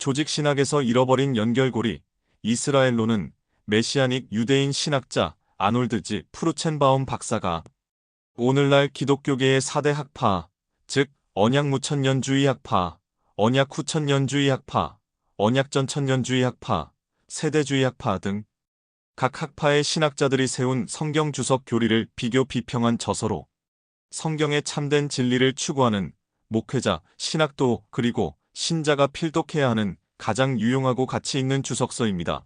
조직 신학에서 잃어버린 연결고리, 이스라엘론은 메시아닉 유대인 신학자 아놀드 지 프루첸바움 박사가 오늘날 기독교계의 4대 학파, 즉 언약무천년주의 학파, 언약후천년주의 학파, 언약전천년주의 학파, 세대주의 학파 등 각 학파의 신학자들이 세운 성경 주석 교리를 비교 비평한 저서로 성경의 참된 진리를 추구하는 목회자, 신학도 그리고 신자가 필독해야 하는 가장 유용하고 가치 있는 주석서입니다.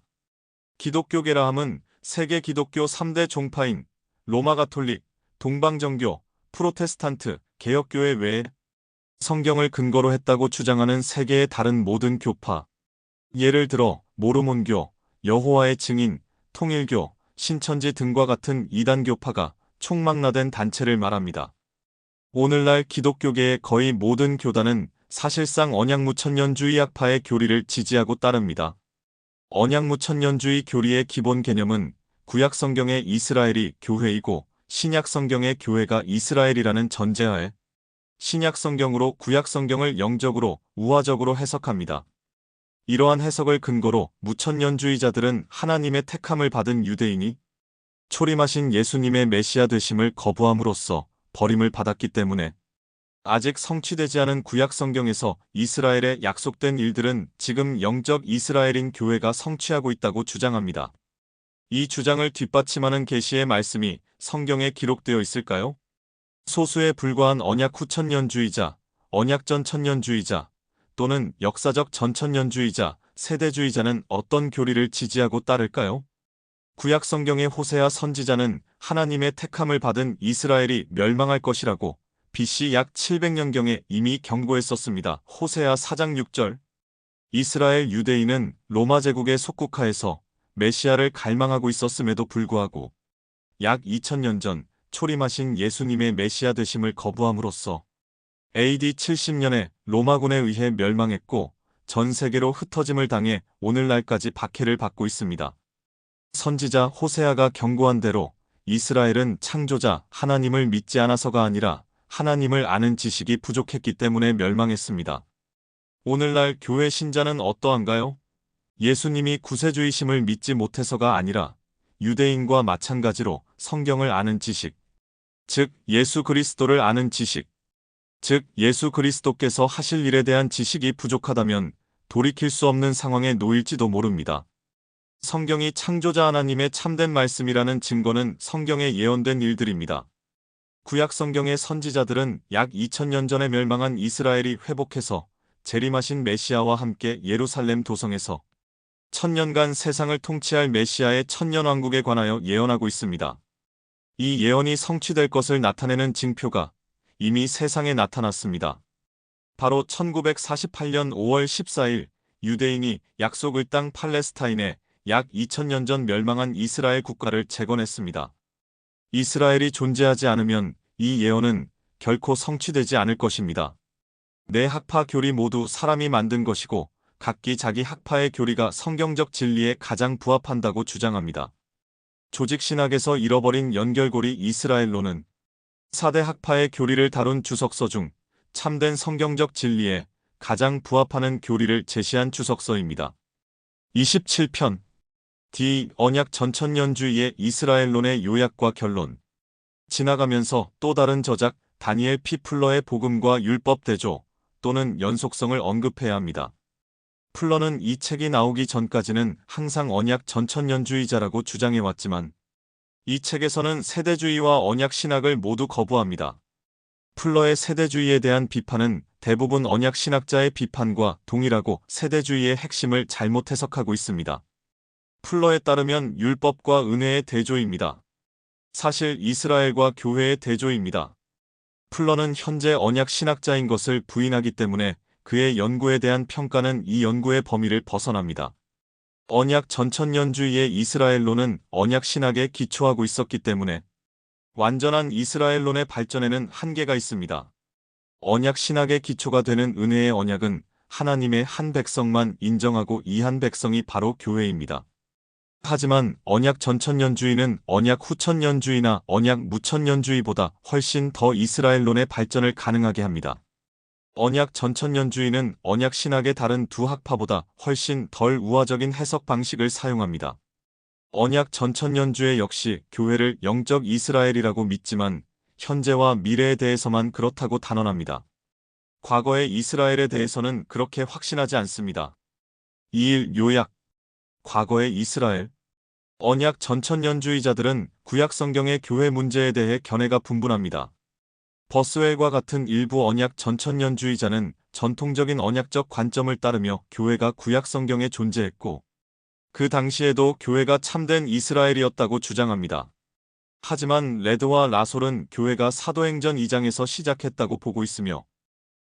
기독교계라 함은 세계 기독교 3대 종파인 로마 가톨릭, 동방정교, 프로테스탄트, 개혁교회 외에 성경을 근거로 했다고 주장하는 세계의 다른 모든 교파, 예를 들어 모르몬교, 여호와의 증인, 통일교, 신천지 등과 같은 이단교파가 총망라된 단체를 말합니다. 오늘날 기독교계의 거의 모든 교단은 사실상 언약무천년주의 학파의 교리를 지지하고 따릅니다. 언약무천년주의 교리의 기본 개념은 구약성경의 이스라엘이 교회이고 신약성경의 교회가 이스라엘이라는 전제하에 신약성경으로 구약성경을 영적으로 우화적으로 해석합니다. 이러한 해석을 근거로 무천년주의자들은 하나님의 택함을 받은 유대인이 초림하신 예수님의 메시아 되심을 거부함으로써 버림을 받았기 때문에 아직 성취되지 않은 구약성경에서 이스라엘에 약속된 일들은 지금 영적 이스라엘인 교회가 성취하고 있다고 주장합니다. 이 주장을 뒷받침하는 계시의 말씀이 성경에 기록되어 있을까요? 소수에 불과한 언약 후천년주의자, 언약전 천년주의자 또는 역사적 전천년주의자, 세대주의자는 어떤 교리를 지지하고 따를까요? 구약성경의 호세아 선지자는 하나님의 택함을 받은 이스라엘이 멸망할 것이라고 BC 약 700년경에 이미 경고했었습니다. 호세아 4장 6절. 이스라엘 유대인은 로마 제국의 속국하에서 메시아를 갈망하고 있었음에도 불구하고 약 2000년 전 초림하신 예수님의 메시아 되심을 거부함으로써 AD 70년에 로마군에 의해 멸망했고 전 세계로 흩어짐을 당해 오늘날까지 박해를 받고 있습니다. 선지자 호세아가 경고한 대로 이스라엘은 창조자 하나님을 믿지 않아서가 아니라 하나님을 아는 지식이 부족했기 때문에 멸망했습니다. 오늘날 교회 신자는 어떠한가요? 예수님이 구세주이심을 믿지 못해서가 아니라 유대인과 마찬가지로 성경을 아는 지식, 즉 예수 그리스도를 아는 지식, 즉 예수 그리스도께서 하실 일에 대한 지식이 부족하다면 돌이킬 수 없는 상황에 놓일지도 모릅니다. 성경이 창조자 하나님의 참된 말씀이라는 증거는 성경에 예언된 일들입니다. 구약 성경의 선지자들은 약 2000년 전에 멸망한 이스라엘이 회복해서 재림하신 메시아와 함께 예루살렘 도성에서 1000년간 세상을 통치할 메시아의 천년왕국에 관하여 예언하고 있습니다. 이 예언이 성취될 것을 나타내는 징표가 이미 세상에 나타났습니다. 바로 1948년 5월 14일 유대인이 약속의 땅 팔레스타인에 약 2000년 전 멸망한 이스라엘 국가를 재건했습니다. 이스라엘이 존재하지 않으면 이 예언은 결코 성취되지 않을 것입니다. 네 학파 교리 모두 사람이 만든 것이고 각기 자기 학파의 교리가 성경적 진리에 가장 부합한다고 주장합니다. 조직신학에서 잃어버린 연결고리 이스라엘론은 4대 학파의 교리를 다룬 주석서 중 참된 성경적 진리에 가장 부합하는 교리를 제시한 주석서입니다. 27편 D. 언약 전천년주의의 이스라엘론의 요약과 결론. 지나가면서 또 다른 저작 다니엘 P. 플러의 복음과 율법 대조 또는 연속성을 언급해야 합니다. 플러는 이 책이 나오기 전까지는 항상 언약 전천년주의자라고 주장해왔지만 이 책에서는 세대주의와 언약 신학을 모두 거부합니다. 플러의 세대주의에 대한 비판은 대부분 언약 신학자의 비판과 동일하고 세대주의의 핵심을 잘못 해석하고 있습니다. 플러에 따르면 율법과 은혜의 대조입니다. 사실 이스라엘과 교회의 대조입니다. 플러는 현재 언약 신학자인 것을 부인하기 때문에 그의 연구에 대한 평가는 이 연구의 범위를 벗어납니다. 언약 전천년주의의 이스라엘론은 언약 신학에 기초하고 있었기 때문에 완전한 이스라엘론의 발전에는 한계가 있습니다. 언약 신학의 기초가 되는 은혜의 언약은 하나님의 한 백성만 인정하고 이 한 백성이 바로 교회입니다. 하지만 언약 전천년주의는 언약 후천년주의나 언약 무천년주의보다 훨씬 더 이스라엘론의 발전을 가능하게 합니다. 언약 전천년주의는 언약 신학의 다른 두 학파보다 훨씬 덜 우화적인 해석 방식을 사용합니다. 언약 전천년주의 역시 교회를 영적 이스라엘이라고 믿지만 현재와 미래에 대해서만 그렇다고 단언합니다. 과거의 이스라엘에 대해서는 그렇게 확신하지 않습니다. 2일 요약. 과거의 이스라엘. 언약 전천년주의자들은 구약 성경의 교회 문제에 대해 견해가 분분합니다. 버스웰과 같은 일부 언약 전천년주의자는 전통적인 언약적 관점을 따르며 교회가 구약 성경에 존재했고 그 당시에도 교회가 참된 이스라엘이었다고 주장합니다. 하지만 레드와 라솔은 교회가 사도행전 2장에서 시작했다고 보고 있으며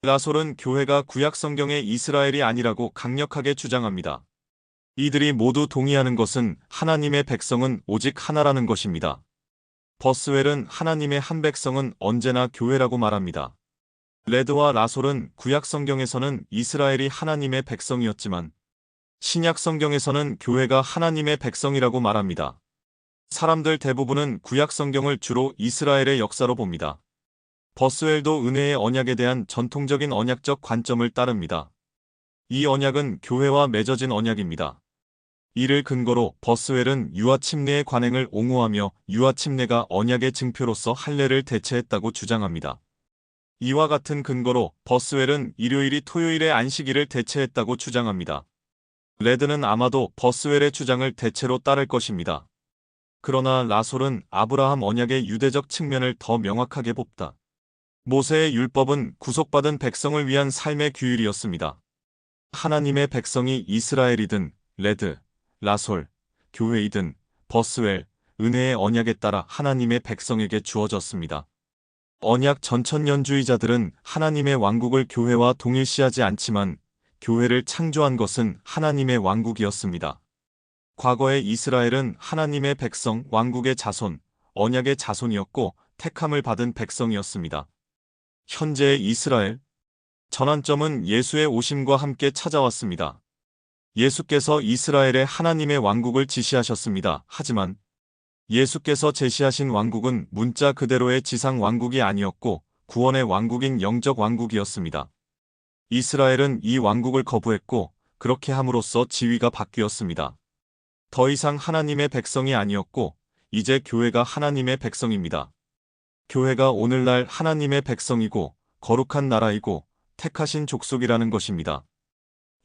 라솔은 교회가 구약 성경의 이스라엘이 아니라고 강력하게 주장합니다. 이들이 모두 동의하는 것은 하나님의 백성은 오직 하나라는 것입니다. 버스웰은 하나님의 한 백성은 언제나 교회라고 말합니다. 레드와 라솔은 구약 성경에서는 이스라엘이 하나님의 백성이었지만 신약 성경에서는 교회가 하나님의 백성이라고 말합니다. 사람들 대부분은 구약 성경을 주로 이스라엘의 역사로 봅니다. 버스웰도 은혜의 언약에 대한 전통적인 언약적 관점을 따릅니다. 이 언약은 교회와 맺어진 언약입니다. 이를 근거로 버스웰은 유아 침례의 관행을 옹호하며 유아 침례가 언약의 증표로서 할례를 대체했다고 주장합니다. 이와 같은 근거로 버스웰은 일요일이 토요일의 안식일을 대체했다고 주장합니다. 레드는 아마도 버스웰의 주장을 대체로 따를 것입니다. 그러나 라솔은 아브라함 언약의 유대적 측면을 더 명확하게 뽑다. 모세의 율법은 구속받은 백성을 위한 삶의 규율이었습니다. 하나님의 백성이 이스라엘이든 레드, 라솔, 교회이든 버스웰, 은혜의 언약에 따라 하나님의 백성에게 주어졌습니다. 언약 전천년주의자들은 하나님의 왕국을 교회와 동일시하지 않지만 교회를 창조한 것은 하나님의 왕국이었습니다. 과거의 이스라엘은 하나님의 백성, 왕국의 자손, 언약의 자손이었고 택함을 받은 백성이었습니다. 현재의 이스라엘. 전환점은 예수의 오심과 함께 찾아왔습니다. 예수께서 이스라엘에 하나님의 왕국을 지시하셨습니다. 하지만 예수께서 제시하신 왕국은 문자 그대로의 지상 왕국이 아니었고 구원의 왕국인 영적 왕국이었습니다. 이스라엘은 이 왕국을 거부했고 그렇게 함으로써 지위가 바뀌었습니다. 더 이상 하나님의 백성이 아니었고 이제 교회가 하나님의 백성입니다. 교회가 오늘날 하나님의 백성이고 거룩한 나라이고 택하신 족속이라는 것입니다.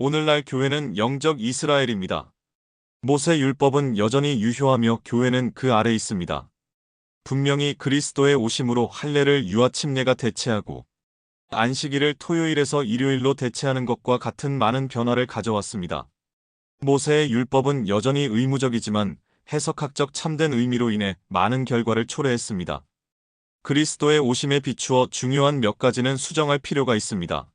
오늘날 교회는 영적 이스라엘입니다. 모세 율법은 여전히 유효하며 교회는 그 아래 있습니다. 분명히 그리스도의 오심으로 할례를 유아 침례가 대체하고 안식일을 토요일에서 일요일로 대체하는 것과 같은 많은 변화를 가져왔습니다. 모세의 율법은 여전히 의무적이지만 해석학적 참된 의미로 인해 많은 결과를 초래했습니다. 그리스도의 오심에 비추어 중요한 몇 가지는 수정할 필요가 있습니다.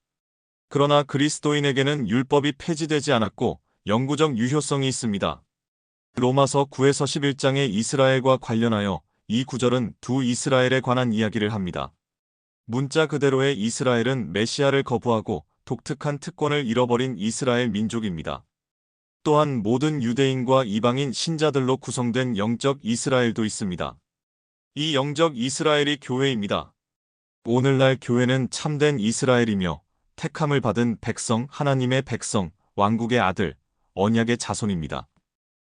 그러나 그리스도인에게는 율법이 폐지되지 않았고 영구적 유효성이 있습니다. 로마서 9에서 11장의 이스라엘과 관련하여 이 구절은 두 이스라엘에 관한 이야기를 합니다. 문자 그대로의 이스라엘은 메시아를 거부하고 독특한 특권을 잃어버린 이스라엘 민족입니다. 또한 모든 유대인과 이방인 신자들로 구성된 영적 이스라엘도 있습니다. 이 영적 이스라엘이 교회입니다. 오늘날 교회는 참된 이스라엘이며 택함을 받은 백성, 하나님의 백성, 왕국의 아들, 언약의 자손입니다.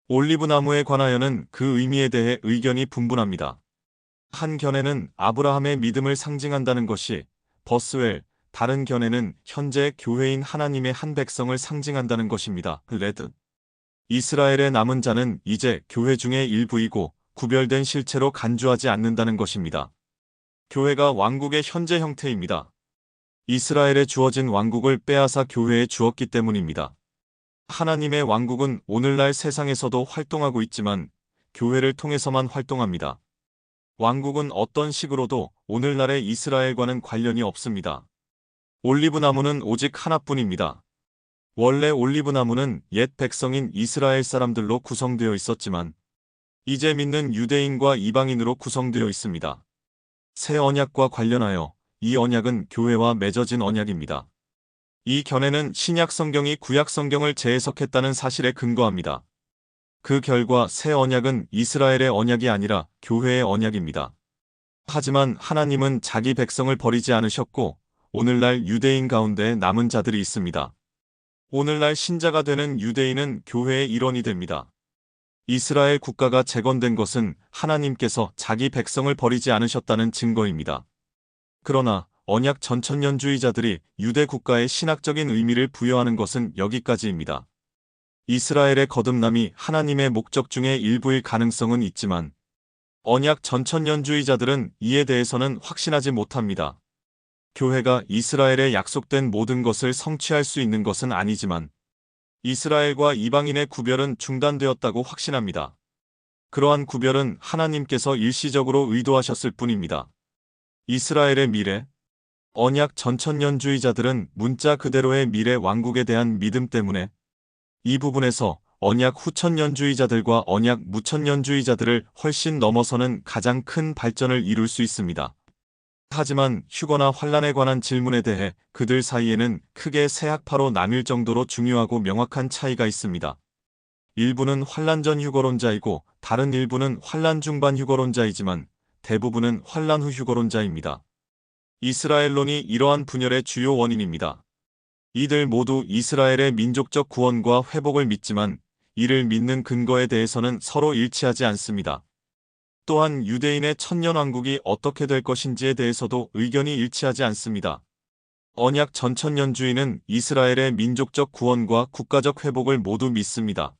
올리브나무에 관하여는 그 의미에 대해 의견이 분분합니다. 한 견해는 아브라함의 믿음을 상징한다는 것이 버스웰, 다른 견해는 현재 교회인 하나님의 한 백성을 상징한다는 것입니다. 레드. 이스라엘의 남은 자는 이제 교회 중의 일부이고 구별된 실체로 간주하지 않는다는 것입니다. 교회가 왕국의 현재 형태입니다. 이스라엘에 주어진 왕국을 빼앗아 교회에 주었기 때문입니다. 하나님의 왕국은 오늘날 세상에서도 활동하고 있지만 교회를 통해서만 활동합니다. 왕국은 어떤 식으로도 오늘날의 이스라엘과는 관련이 없습니다. 올리브나무는 오직 하나뿐입니다. 원래 올리브나무는 옛 백성인 이스라엘 사람들로 구성되어 있었지만 이제 믿는 유대인과 이방인으로 구성되어 있습니다. 새 언약과 관련하여 이 언약은 교회와 맺어진 언약입니다. 이 견해는 신약 성경이 구약 성경을 재해석했다는 사실에 근거합니다. 그 결과 새 언약은 이스라엘의 언약이 아니라 교회의 언약입니다. 하지만 하나님은 자기 백성을 버리지 않으셨고 오늘날 유대인 가운데 남은 자들이 있습니다. 오늘날 신자가 되는 유대인은 교회의 일원이 됩니다. 이스라엘 국가가 재건된 것은 하나님께서 자기 백성을 버리지 않으셨다는 증거입니다. 그러나 언약 전천년주의자들이 유대 국가에 신학적인 의미를 부여하는 것은 여기까지입니다. 이스라엘의 거듭남이 하나님의 목적 중의 일부일 가능성은 있지만 언약 전천년주의자들은 이에 대해서는 확신하지 못합니다. 교회가 이스라엘에 약속된 모든 것을 성취할 수 있는 것은 아니지만 이스라엘과 이방인의 구별은 중단되었다고 확신합니다. 그러한 구별은 하나님께서 일시적으로 의도하셨을 뿐입니다. 이스라엘의 미래, 언약 전천년주의자들은 문자 그대로의 미래 왕국에 대한 믿음 때문에 이 부분에서 언약 후천년주의자들과 언약 무천년주의자들을 훨씬 넘어서는 가장 큰 발전을 이룰 수 있습니다. 하지만 휴거나 환란에 관한 질문에 대해 그들 사이에는 크게 세 학파로 나뉠 정도로 중요하고 명확한 차이가 있습니다. 일부는 환란 전 휴거론자이고 다른 일부는 환란 중반 휴거론자이지만 대부분은 환란 후 휴거론자입니다. 이스라엘론이 이러한 분열의 주요 원인입니다. 이들 모두 이스라엘의 민족적 구원과 회복을 믿지만 이를 믿는 근거에 대해서는 서로 일치하지 않습니다. 또한 유대인의 천년왕국이 어떻게 될 것인지에 대해서도 의견이 일치하지 않습니다. 언약 전천년주의는 이스라엘의 민족적 구원과 국가적 회복을 모두 믿습니다.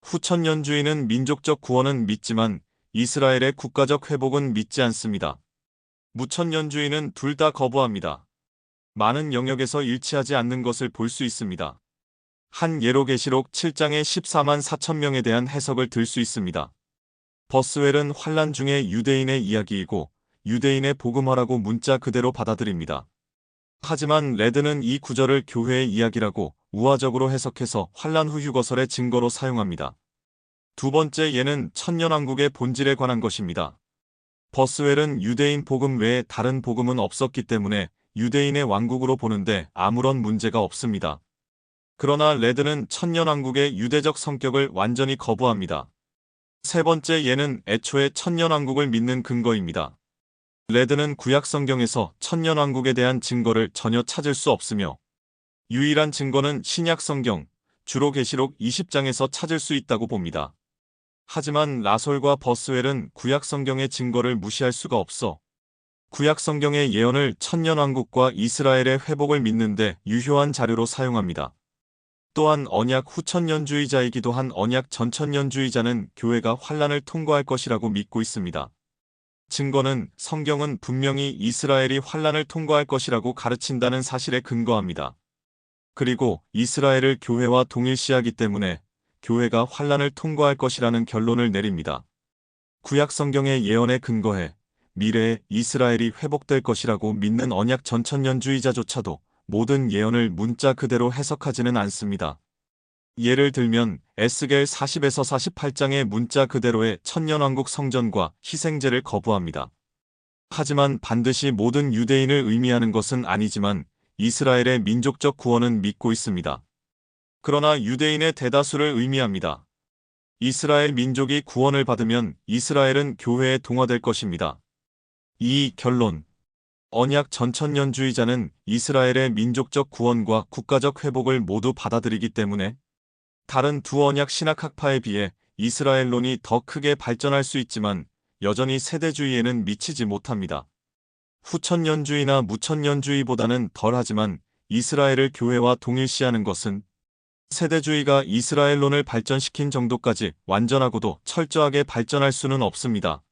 후천년주의는 민족적 구원은 믿지만 이스라엘의 국가적 회복은 믿지 않습니다. 무천년주의는 둘 다 거부합니다. 많은 영역에서 일치하지 않는 것을 볼 수 있습니다. 한 예로 계시록 7장의 14만 4천 명에 대한 해석을 들 수 있습니다. 버스웰은 환란 중의 유대인의 이야기이고 유대인의 복음화라고 문자 그대로 받아들입니다. 하지만 레드는 이 구절을 교회의 이야기라고 우화적으로 해석해서 환란 후 휴거설의 증거로 사용합니다. 두 번째 예는 천년왕국의 본질에 관한 것입니다. 버스웰은 유대인 복음 외에 다른 복음은 없었기 때문에 유대인의 왕국으로 보는데 아무런 문제가 없습니다. 그러나 레드는 천년왕국의 유대적 성격을 완전히 거부합니다. 세 번째 예는 애초에 천년왕국을 믿는 근거입니다. 레드는 구약 성경에서 천년왕국에 대한 증거를 전혀 찾을 수 없으며 유일한 증거는 신약 성경, 주로 계시록 20장에서 찾을 수 있다고 봅니다. 하지만 라솔과 버스웰은 구약 성경의 증거를 무시할 수가 없어 구약 성경의 예언을 천년왕국과 이스라엘의 회복을 믿는데 유효한 자료로 사용합니다. 또한 언약 후천년주의자이기도 한 언약 전천년주의자는 교회가 환란을 통과할 것이라고 믿고 있습니다. 증거는 성경은 분명히 이스라엘이 환란을 통과할 것이라고 가르친다는 사실에 근거합니다. 그리고 이스라엘을 교회와 동일시하기 때문에 교회가 환란을 통과할 것이라는 결론을 내립니다. 구약 성경의 예언에 근거해 미래에 이스라엘이 회복될 것이라고 믿는 언약 전천년주의자조차도 모든 예언을 문자 그대로 해석하지는 않습니다. 예를 들면 에스겔 40에서 48장의 문자 그대로의 천년왕국 성전과 희생제를 거부합니다. 하지만 반드시 모든 유대인을 의미하는 것은 아니지만 이스라엘의 민족적 구원은 믿고 있습니다. 그러나 유대인의 대다수를 의미합니다. 이스라엘 민족이 구원을 받으면 이스라엘은 교회에 동화될 것입니다. 이 결론. 언약 전천년주의자는 이스라엘의 민족적 구원과 국가적 회복을 모두 받아들이기 때문에 다른 두 언약 신학학파에 비해 이스라엘론이 더 크게 발전할 수 있지만 여전히 세대주의에는 미치지 못합니다. 후천년주의나 무천년주의보다는 덜하지만 이스라엘을 교회와 동일시하는 것은 세대주의가 이스라엘론을 발전시킨 정도까지 완전하고도 철저하게 발전할 수는 없습니다.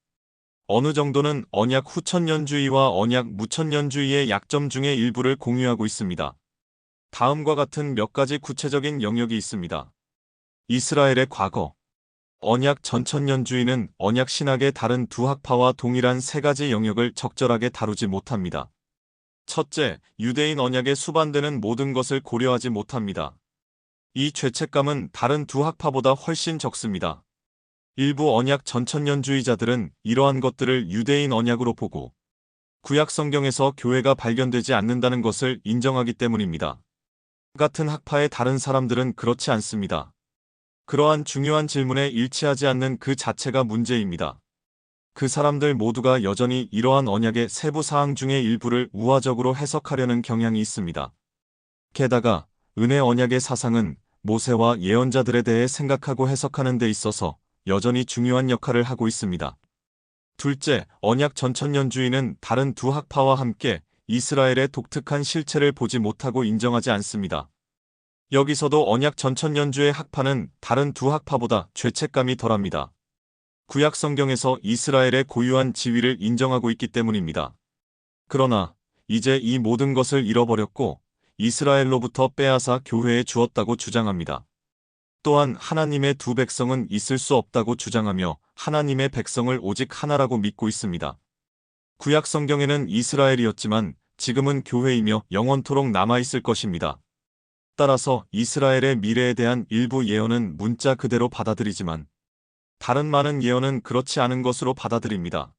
어느 정도는 언약 후천년주의와 언약 무천년주의의 약점 중의 일부를 공유하고 있습니다. 다음과 같은 몇 가지 구체적인 영역이 있습니다. 이스라엘의 과거. 언약 전천년주의는 언약 신학의 다른 두 학파와 동일한 세 가지 영역을 적절하게 다루지 못합니다. 첫째, 유대인 언약에 수반되는 모든 것을 고려하지 못합니다. 이 죄책감은 다른 두 학파보다 훨씬 적습니다. 일부 언약 전천년주의자들은 이러한 것들을 유대인 언약으로 보고 구약 성경에서 교회가 발견되지 않는다는 것을 인정하기 때문입니다. 같은 학파의 다른 사람들은 그렇지 않습니다. 그러한 중요한 질문에 일치하지 않는 그 자체가 문제입니다. 그 사람들 모두가 여전히 이러한 언약의 세부 사항 중의 일부를 우화적으로 해석하려는 경향이 있습니다. 게다가 은혜 언약의 사상은 모세와 예언자들에 대해 생각하고 해석하는 데 있어서 여전히 중요한 역할을 하고 있습니다. 둘째, 언약 전천년주의는 다른 두 학파와 함께 이스라엘의 독특한 실체를 보지 못하고 인정하지 않습니다. 여기서도 언약 전천년주의 학파는 다른 두 학파보다 죄책감이 덜합니다. 구약 성경에서 이스라엘의 고유한 지위를 인정하고 있기 때문입니다. 그러나 이제 이 모든 것을 잃어버렸고 이스라엘로부터 빼앗아 교회에 주었다고 주장합니다. 또한 하나님의 두 백성은 있을 수 없다고 주장하며 하나님의 백성을 오직 하나라고 믿고 있습니다. 구약 성경에는 이스라엘이었지만 지금은 교회이며 영원토록 남아있을 것입니다. 따라서 이스라엘의 미래에 대한 일부 예언은 문자 그대로 받아들이지만 다른 많은 예언은 그렇지 않은 것으로 받아들입니다.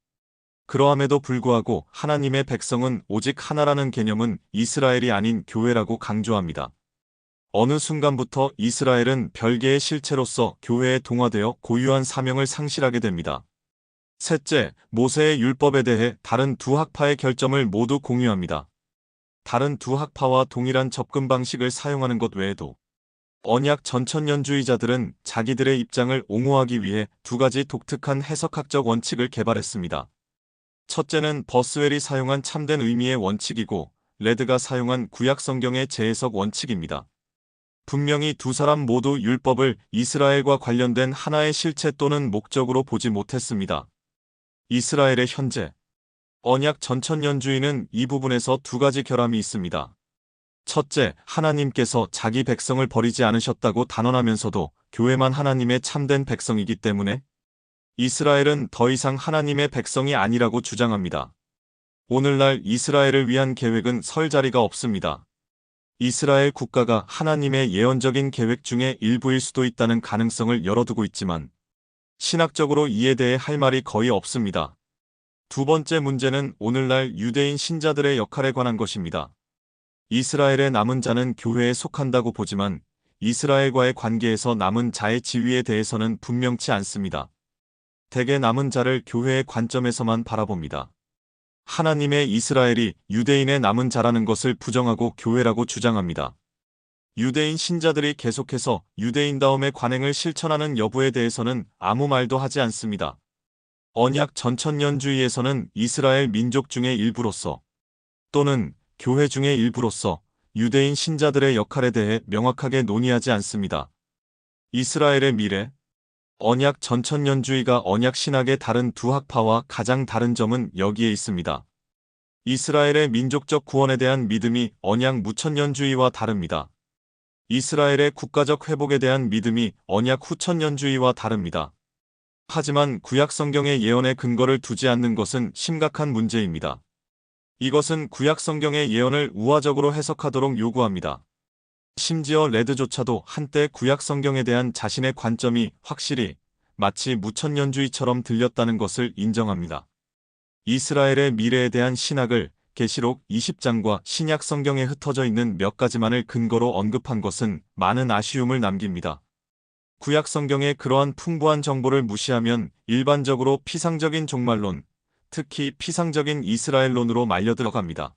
그러함에도 불구하고 하나님의 백성은 오직 하나라는 개념은 이스라엘이 아닌 교회라고 강조합니다. 어느 순간부터 이스라엘은 별개의 실체로서 교회에 동화되어 고유한 사명을 상실하게 됩니다. 셋째, 모세의 율법에 대해 다른 두 학파의 결점을 모두 공유합니다. 다른 두 학파와 동일한 접근 방식을 사용하는 것 외에도 언약 전천년주의자들은 자기들의 입장을 옹호하기 위해 두 가지 독특한 해석학적 원칙을 개발했습니다. 첫째는 버스웰이 사용한 참된 의미의 원칙이고 레드가 사용한 구약 성경의 재해석 원칙입니다. 분명히 두 사람 모두 율법을 이스라엘과 관련된 하나의 실체 또는 목적으로 보지 못했습니다. 이스라엘의 현재 언약 전천년주의는 이 부분에서 두 가지 결함이 있습니다. 첫째, 하나님께서 자기 백성을 버리지 않으셨다고 단언하면서도 교회만 하나님의 참된 백성이기 때문에 이스라엘은 더 이상 하나님의 백성이 아니라고 주장합니다. 오늘날 이스라엘을 위한 계획은 설 자리가 없습니다. 이스라엘 국가가 하나님의 예언적인 계획 중의 일부일 수도 있다는 가능성을 열어두고 있지만 신학적으로 이에 대해 할 말이 거의 없습니다. 두 번째 문제는 오늘날 유대인 신자들의 역할에 관한 것입니다. 이스라엘의 남은 자는 교회에 속한다고 보지만 이스라엘과의 관계에서 남은 자의 지위에 대해서는 분명치 않습니다. 대개 남은 자를 교회의 관점에서만 바라봅니다. 하나님의 이스라엘이 유대인의 남은 자라는 것을 부정하고 교회라고 주장합니다. 유대인 신자들이 계속해서 유대인다움의 관행을 실천하는 여부에 대해서는 아무 말도 하지 않습니다. 언약 전천년주의에서는 이스라엘 민족 중의 일부로서 또는 교회 중의 일부로서 유대인 신자들의 역할에 대해 명확하게 논의하지 않습니다. 이스라엘의 미래, 언약 전천년주의가 언약 신학의 다른 두 학파와 가장 다른 점은 여기에 있습니다. 이스라엘의 민족적 구원에 대한 믿음이 언약 무천년주의와 다릅니다. 이스라엘의 국가적 회복에 대한 믿음이 언약 후천년주의와 다릅니다. 하지만 구약 성경의 예언에 근거를 두지 않는 것은 심각한 문제입니다. 이것은 구약 성경의 예언을 우화적으로 해석하도록 요구합니다. 심지어 레드조차도 한때 구약 성경에 대한 자신의 관점이 확실히 마치 무천년주의처럼 들렸다는 것을 인정합니다. 이스라엘의 미래에 대한 신학을 계시록 20장과 신약 성경에 흩어져 있는 몇 가지만을 근거로 언급한 것은 많은 아쉬움을 남깁니다. 구약 성경의 그러한 풍부한 정보를 무시하면 일반적으로 피상적인 종말론, 특히 피상적인 이스라엘론으로 말려 들어갑니다.